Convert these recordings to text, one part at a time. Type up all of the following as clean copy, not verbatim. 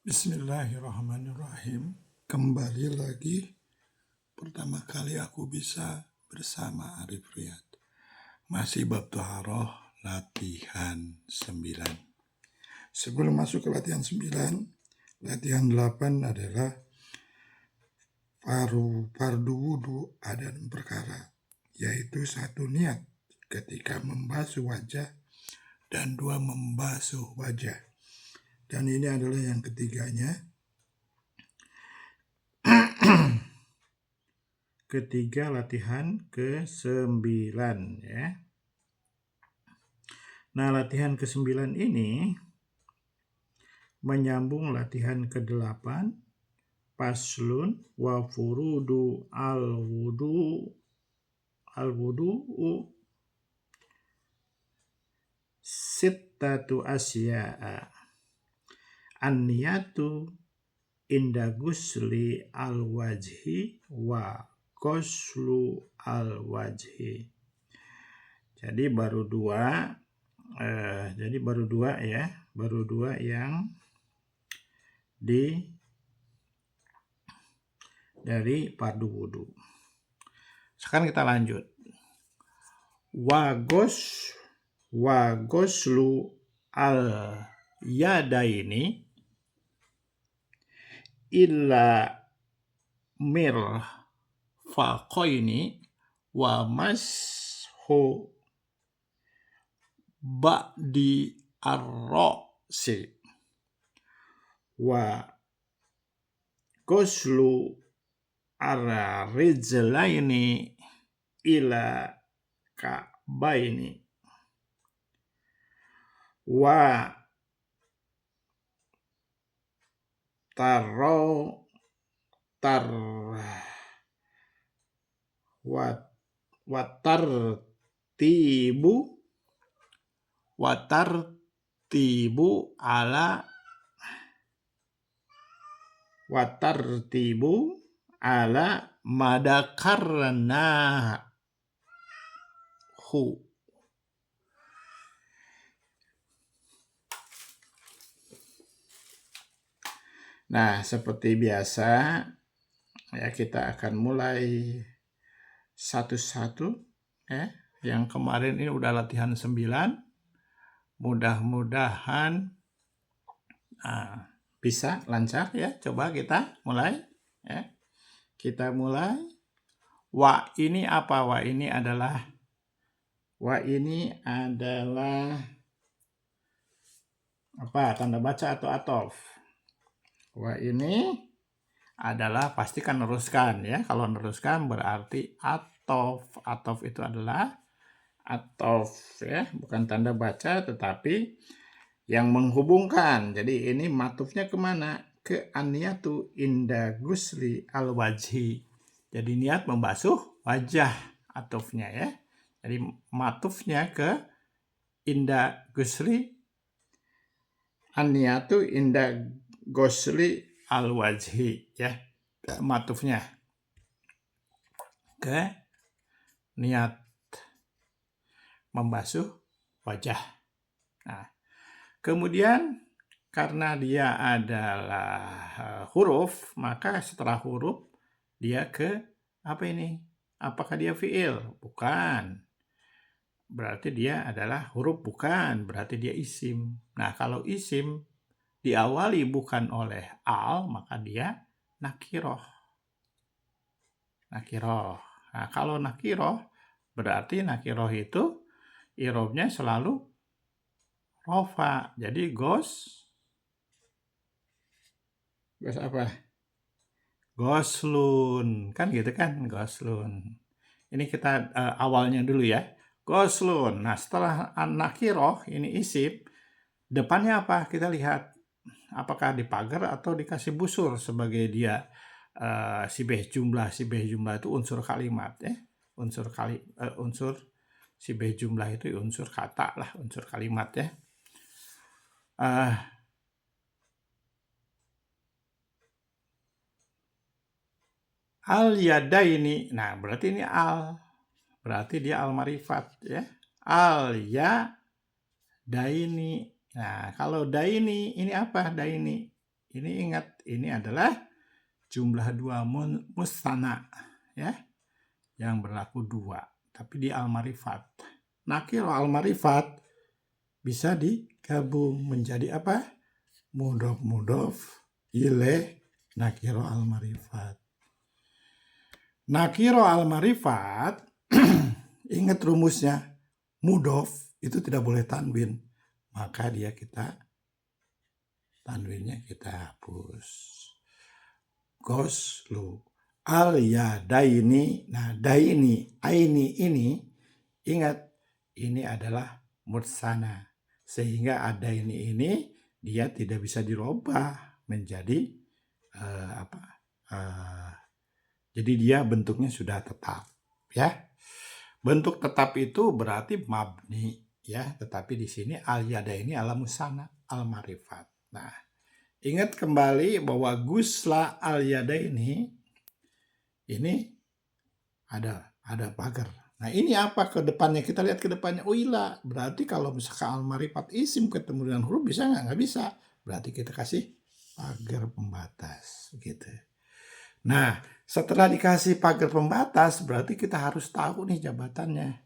Bismillahirrahmanirrahim. Kembali lagi, pertama kali aku bisa bersama Arif Riyad. Masih bab Toharoh, latihan 9. Sebelum masuk ke latihan 9, latihan 8 adalah fardu wudu ada 6 perkara, yaitu 1 niat ketika membasuh wajah dan 2 membasuh wajah. Dan ini adalah yang ketiganya. Ketiga latihan ke-9 ya. Nah, latihan ke-9 ini menyambung latihan ke-8, paslun wa furudu al-wudu'u sittatu asya'a. An-niyatu inda gusli al-wajhi wa ghuslu al-wajhi. Jadi baru dua yang dari fardu wudu. Sekarang kita lanjut. Wa ghuslu al-yadaini illa mirfaqaini wa mashu ba'di ar-ra'si wa ghuslu ar-rijlaini ila ka'baini wa watartibu ala madakarnahu. Nah, seperti biasa ya, kita akan mulai satu-satu ya. Yang kemarin ini udah latihan 9. Mudah-mudahan bisa lancar ya. Coba kita mulai ya. Kita mulai. Wa ini apa? Wa ini adalah apa? Tanda baca atau atof? Wa ini adalah pastikan neruskan ya. Kalau neruskan berarti atof. Atof itu adalah atof ya, bukan tanda baca tetapi yang menghubungkan. Jadi ini matufnya kemana? Ke an-niyatu inda gusli al-wajhi. Jadi niat membasuh wajah atofnya ya. Jadi matufnya ke inda gusli an-niyatu inda gusli al-wajhi ya. Matufnya ke niat membasuh wajah. Nah, kemudian karena dia adalah huruf, maka setelah huruf dia ke apa ini? Apakah dia fiil? Bukan. Berarti dia adalah huruf, bukan. Berarti dia isim. Nah, kalau isim diawali bukan oleh al, maka dia nakiroh. Nah, kalau nakiroh berarti nakiroh itu i'rabnya selalu rofa. Jadi gos apa? Goslun. Kan gitu kan? Goslun. Ini kita awalnya dulu ya. Goslun. Nah, setelah nakiroh ini isim, depannya apa? Kita lihat apakah dipagar atau dikasih busur sebagai dia sibeh jumlah. Sibeh jumlah itu unsur kalimat ya. Unsur sibeh jumlah itu unsur kata lah, unsur kalimat ya. Al-yadaini. Nah, berarti ini al. Berarti dia al-marifat ya. Al-yadaini. Nah, kalau daini ini apa? Daini. Ini ingat, ini adalah jumlah dua mustana, ya, yang berlaku dua, tapi di al-marifat. Nakiro al-marifat bisa digabung menjadi apa? Mudhof ilaih nakiro al-marifat. Nakiro al-marifat, ingat rumusnya, mudhof itu tidak boleh tanwin, maka tanwinnya kita hapus. Goslu al-yadaini. Nah, daini, aini ini, ingat, ini adalah mutsana. Sehingga adaini ini dia tidak bisa dirubah menjadi jadi dia bentuknya sudah tetap, ya. Bentuk tetap itu berarti mabni, ya, tetapi di sini al-yadaini ala musana al-marifat. Nah, ingat kembali bahwa gusla al-yadaini ini ada pagar. Nah, ini apa ke depannya? Kita lihat ke depannya. Oh, ila. Berarti kalau misalkan al-marifat isim ketemu dengan huruf bisa nggak? Nggak bisa. Berarti kita kasih pagar pembatas, gitu. Nah, setelah dikasih pagar pembatas, berarti kita harus tahu nih jabatannya.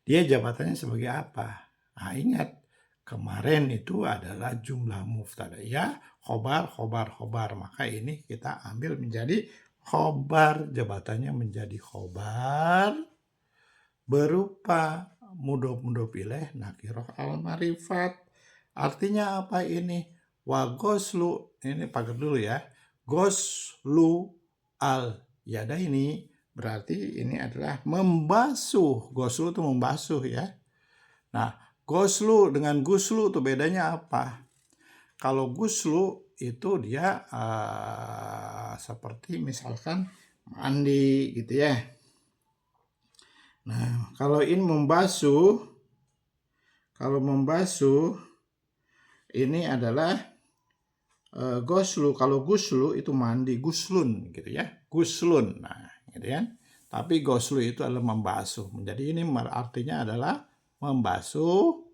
Dia jabatannya sebagai apa? Nah, ingat, kemarin itu adalah jumlah mubtada, ya, khobar. Maka ini kita ambil menjadi khobar. Jabatannya menjadi khobar berupa mudhof ilaih nakiroh al-marifat. Artinya apa ini? Wa goslu, ini pagar dulu ya. Goslu al-yadaini berarti ini adalah membasuh. Goslu itu membasuh, ya. Nah, goslu dengan guslu itu bedanya apa? Kalau guslu itu dia seperti misalkan mandi, gitu ya. Nah, kalau ini membasuh, ini adalah goslu. Kalau guslu itu mandi, guslun, gitu ya, guslun. Nah, gitu ya. Tapi goslu itu adalah membasuh. Jadi ini artinya adalah membasuh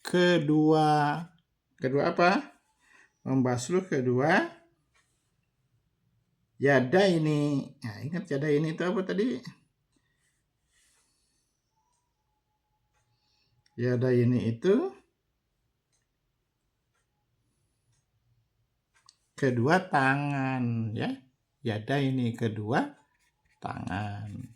kedua apa? Membasuh kedua yada ini. Nah, ingat yada ini itu apa tadi? Yada ini itu kedua tangan, ya. Yada ini kedua tangan.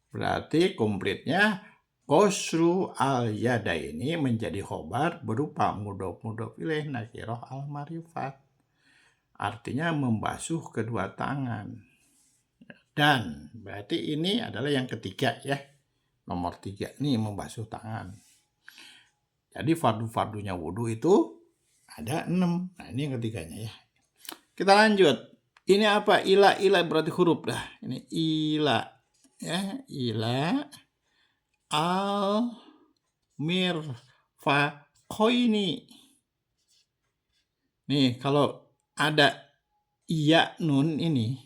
Berarti komplitnya goslu al-yada ini menjadi khobar berupa mudhof ilaih nakiroh al-marifat. Artinya membasuh kedua tangan. Dan berarti ini adalah yang ketiga, ya. Nomor 3 nih, membasuh tangan. Jadi fardu-fardunya wudhu itu ada 6. Nah, ini yang ketiganya, ya. Kita lanjut. Ini apa? Ila berarti huruf dah. Ini ila, ya. Ila al mirfaqoini. Nih, kalau ada iya nun ini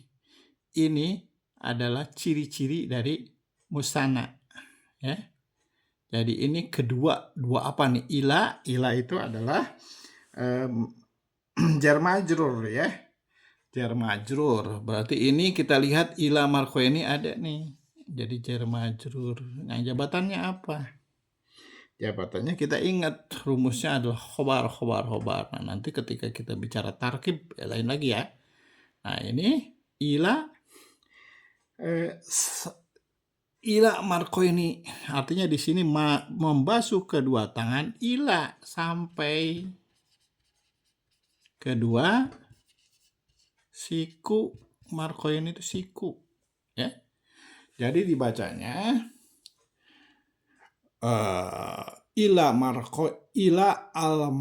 adalah ciri-ciri dari musana, ya. Jadi ini dua apa nih? Ila itu adalah jar majrur, ya. Jar majrur. Berarti ini kita lihat ila marko ini ada nih. Jadi jar majrur. Nah, jabatannya apa? Jabatannya kita ingat rumusnya adalah khobar. Nah, nanti ketika kita bicara tarkib lain lagi, ya. Nah, ini ila marko ini artinya di sini membasuh kedua tangan ila sampai kedua siku. Marko ini itu siku, ya. Jadi dibacanya ila al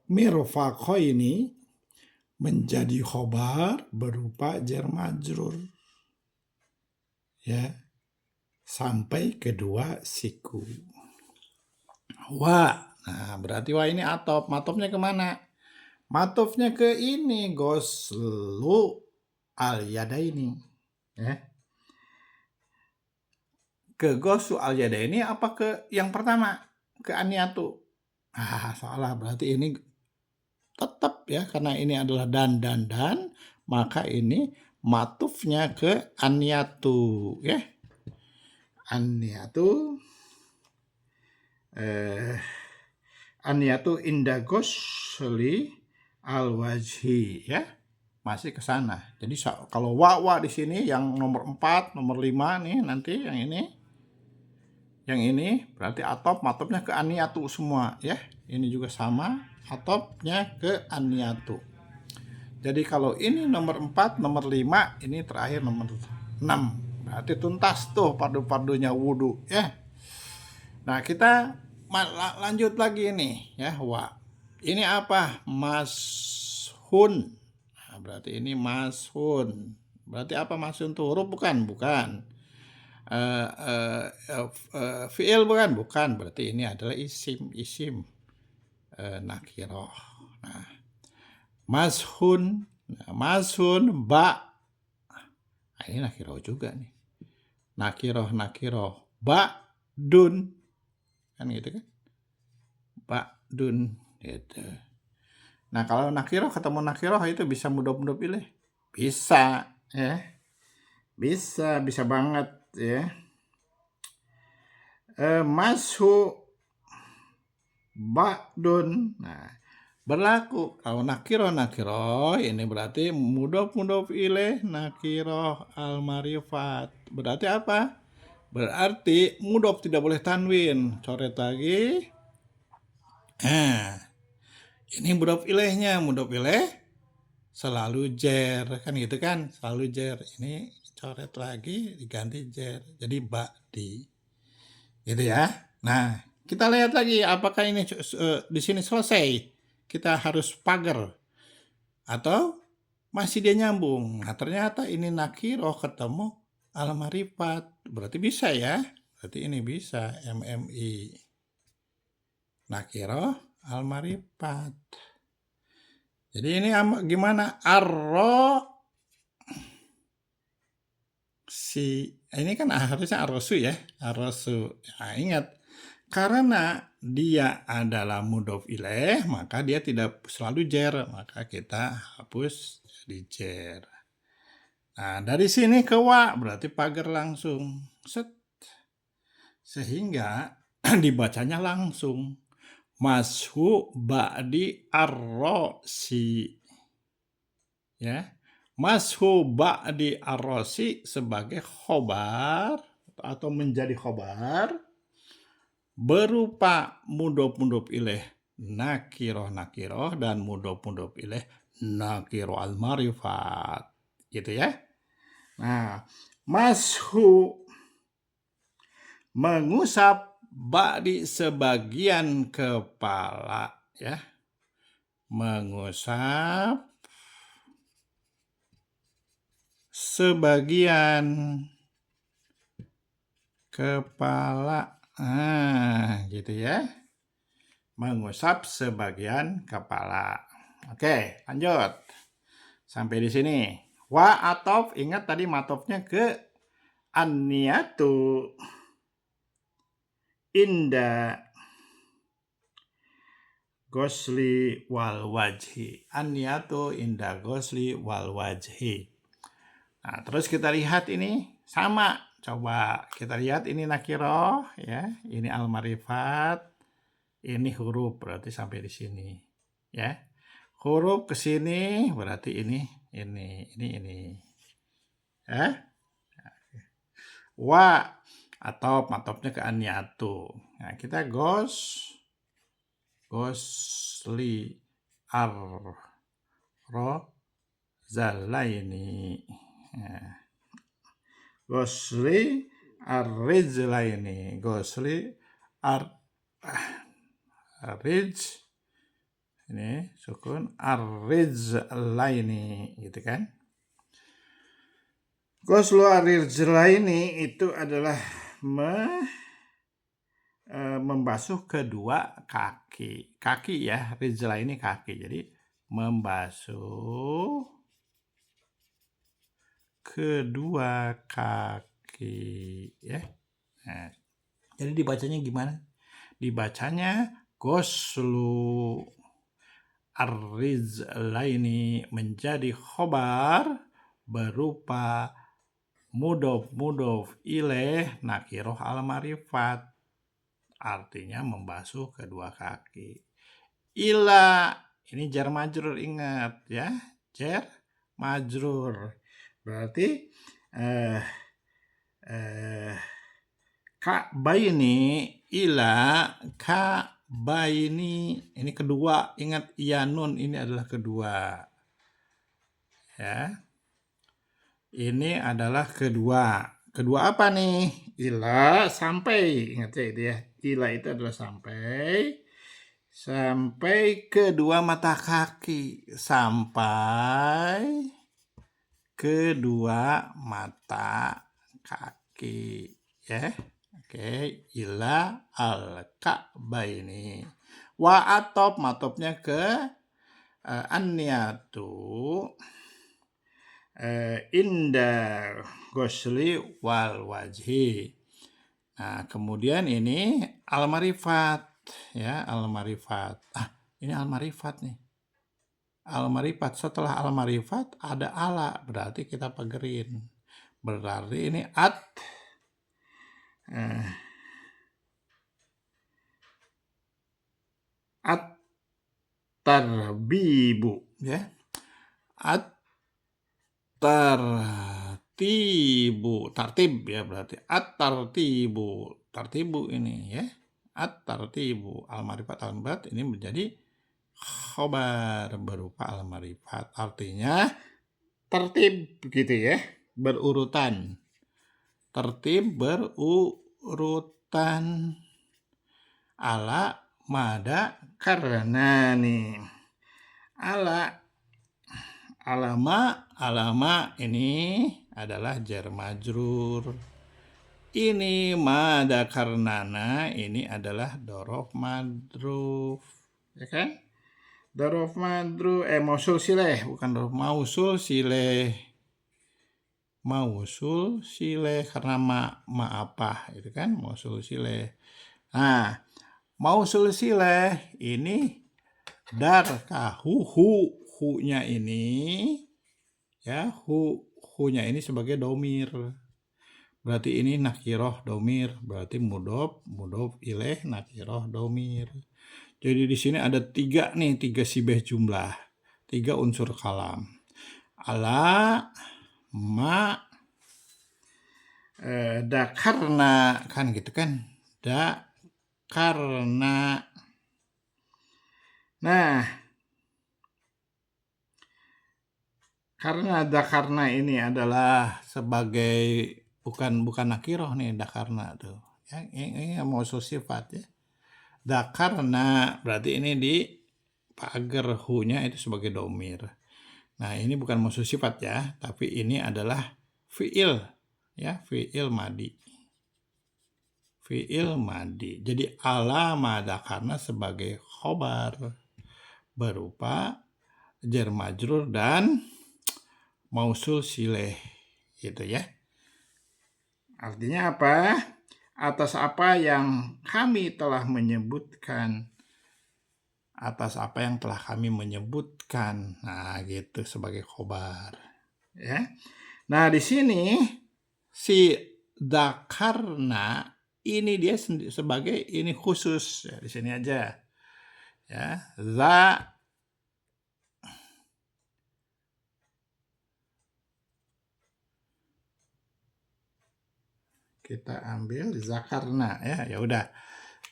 mirfaqo ini menjadi khobar berupa jar majrur, ya, sampai kedua siku. Wa. Nah, berarti wa ini atof. Matofnya kemana? Matofnya ke ini, goslu al yadaini, ya. Ke Gosu Al-Yadaini apa ke yang pertama? Ke An-Niyatu? Salah. Berarti ini tetap ya, karena ini adalah dan, maka ini matufnya ke An-Niyatu ya. An-Niyatu An-Niyatu inda ghusli al-wajhi ya. Masih ke sana. Jadi kalau wa di sini yang nomor 4, nomor 5 nih nanti yang ini. Yang ini berarti atop matopnya ke An-Niyatu semua ya. Ini juga sama, atopnya ke An-Niyatu. Jadi kalau ini nomor 4, nomor 5, ini terakhir nomor 6. Berarti tuntas tuh padu-padunya wudu ya. Nah, kita lanjut lagi nih ya, wa. Ini apa? Mashun. Nah, berarti ini mashun. Berarti apa mashun tuh? Huruf bukan? Bukan. Fi'il bukan? Berarti ini adalah isim nakiroh. Nah, mashun ba. Nah, ini nakiroh juga nih. Nakiroh ba dun kan gitu kan, ba'dun gitu. Nah, kalau nakiroh ketemu nakiroh itu bisa mudhof ilaih, bisa ya, bisa banget ya. Mashu ba'dun. Nah, berlaku kalau nakiroh ini berarti mudhof ilaih nakiroh al-marifat. Berarti apa? Berarti mudhof tidak boleh tanwin. Coret lagi. Ini mudhof ilaihnya. Mudhof ilaih selalu jer. Kan gitu kan? Selalu jer. Ini coret lagi diganti jer. Jadi ba'di. Gitu ya. Nah, kita lihat lagi apakah ini di sini selesai. Kita harus pagar. Atau masih dia nyambung. Nah, ternyata ini nakiroh ketemu al-marifat. Berarti bisa ya. Berarti ini bisa MMI. Nakiroh al-marifat. Jadi ini gimana? Ini kan harusnya arrosu ya. Arrosu. Nah, ingat. Karena dia adalah mudhof ilaih, maka dia tidak selalu jer. Maka kita hapus jadi jer. Nah, dari sini ke wa berarti pagar langsung. Set. Sehingga dibacanya langsung. Mashu ba'di arrosi. Ya. Mashu ba'di arrosi sebagai khobar atau menjadi khobar berupa mudhof ilaih nakiroh dan mudhof ilaih nakiroh al-marifat. Gitu ya. Nah, mashu mengusap ba'di sebagian kepala ya. Mengusap sebagian kepala. Gitu ya. Mengusap sebagian kepala. Oke, lanjut. Sampai di sini. Wa atof, ingat tadi matofnya ke An-Niyatu inda ghusli wal wajhi. An-Niyatu inda ghusli wal wajhi. Nah, terus kita lihat ini sama. Coba kita lihat ini nakiroh ya, ini al-marifat, ini huruf berarti sampai di sini ya. Huruf ke sini berarti ini. Ya. Wa atau matopnya ke An-Niyatu. Nah, kita ghusli ar-rizlaini. Ghusli ar-rizlaini. Ghusli ar-riz. Ini sukun ar-rizlaini gitu kan. Ghuslu ar-rizlaini itu adalah membasuh kedua kaki. Kaki ya, rizlaini kaki. Jadi membasuh kedua kaki ya. Nah, jadi dibacanya gimana? Dibacanya goslu ar-rizlaini menjadi khobar berupa mudof ilaih nakiroh al-marifat, artinya membasuh kedua kaki. Ila ini jar majrur, ingat ya, jar majrur berarti ka'baini ila ka'baini ini kedua, ingat ya nun ini adalah kedua ya. Ini adalah kedua. Kedua apa nih? Ila sampai, ingat ya itu ya. Ila itu adalah sampai kedua mata kaki, sampai kedua mata kaki ya. Oke, ila al-ka'baini. Wa atop, matopnya ke an-niyatu inda ghusli wal wajhi. Nah, kemudian ini al-marifat ya, al-marifat. Ini al-marifat nih. Al-marifat, setelah al-marifat ada ala, berarti kita pagerin. Berarti ini at-tarbibu ya. At-tartibu, tartib ya, berarti at-tartibu. Tartibu ini ya. At-tartibu, al-marifat al-marifat ini menjadi khobar berupa al-marifat, artinya tertib gitu ya, berurutan. Tertib berurutan ala mada karena nih. Alama ini adalah jar majrur. Ini mada karnana ini adalah dorof madruf. Ya kan? Dorof madruf, mausul sileh, bukan dorof mausul sileh. Mausul sileh karena ma apa itu kan, mausul sileh. Nah, mausul sileh ini darkahu hu-nya ini ya, hu-nya ini sebagai domir. Berarti ini nakiroh domir, berarti mudof ilaih nakiroh domir. Jadi di sini ada tiga sibeh jumlah, 3 unsur kalam. Ala, ma, dakarna kan gitu kan, dakarna. Nah, karena dakarna ini adalah sebagai bukan nakiroh nih, dakarna tuh ya, ini mau sifat ya. Dakarna berarti ini di pagar hu-nya itu sebagai domir. Nah, ini bukan musuh sifat ya, tapi ini adalah fi'il ya, fi'il madi. Fi'il madi. Jadi ala madakarna sebagai khobar berupa jar majrur dan mausul sileh gitu ya. Artinya apa? Atas apa yang kami telah menyebutkan. Nah, gitu sebagai khobar. Ya. Nah, di sini si dakarna ini dia sebagai ini khusus ya, di sini aja. Ya, kita ambil zakarna ya udah.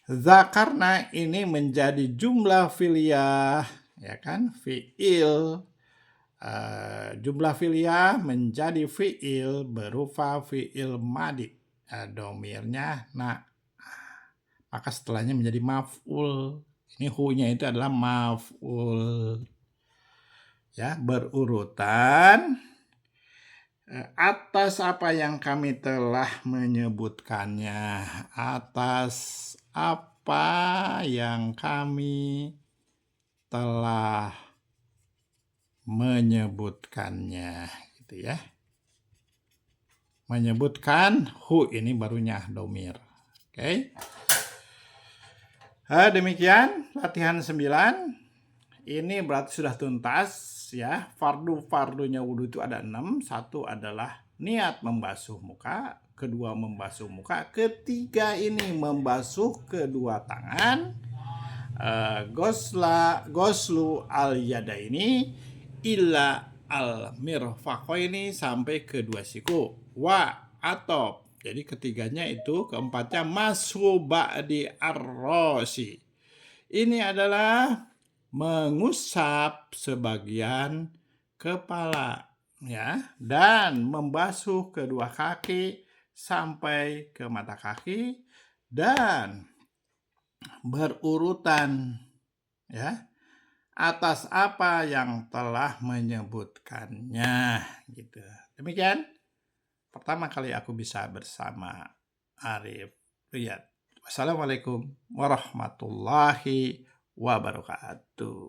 Zakarna ini menjadi jumlah fi'liyah ya kan, fi'il. Jumlah fi'liyah menjadi fi'il berupa fi'il madi. Domirnya maka setelahnya menjadi maf'ul. Ini hu-nya itu adalah maf'ul. Ya, berurutan atas apa yang kami telah menyebutkannya. Atas apa yang kami telah menyebutkannya gitu ya. Menyebutkan hu ini barunya domir. Oke. Demikian latihan 9. Ini berarti sudah tuntas ya. Fardu-fardunya wudhu itu ada 6. Satu adalah niat membasuh muka, kedua membasuh muka, ketiga ini membasuh kedua tangan. Goslu al yadaini illa al mirfaqaini sampai kedua siku. Atau jadi ketiganya itu, keempatnya mashu ba'di arrosi. Ini adalah mengusap sebagian kepala ya, dan membasuh kedua kaki sampai ke mata kaki, dan berurutan ya atas apa yang telah menyebutkannya gitu. Demikian pertama kali aku bisa bersama Arif Riyad. Wassalamualaikum warahmatullahi wabarakatuh.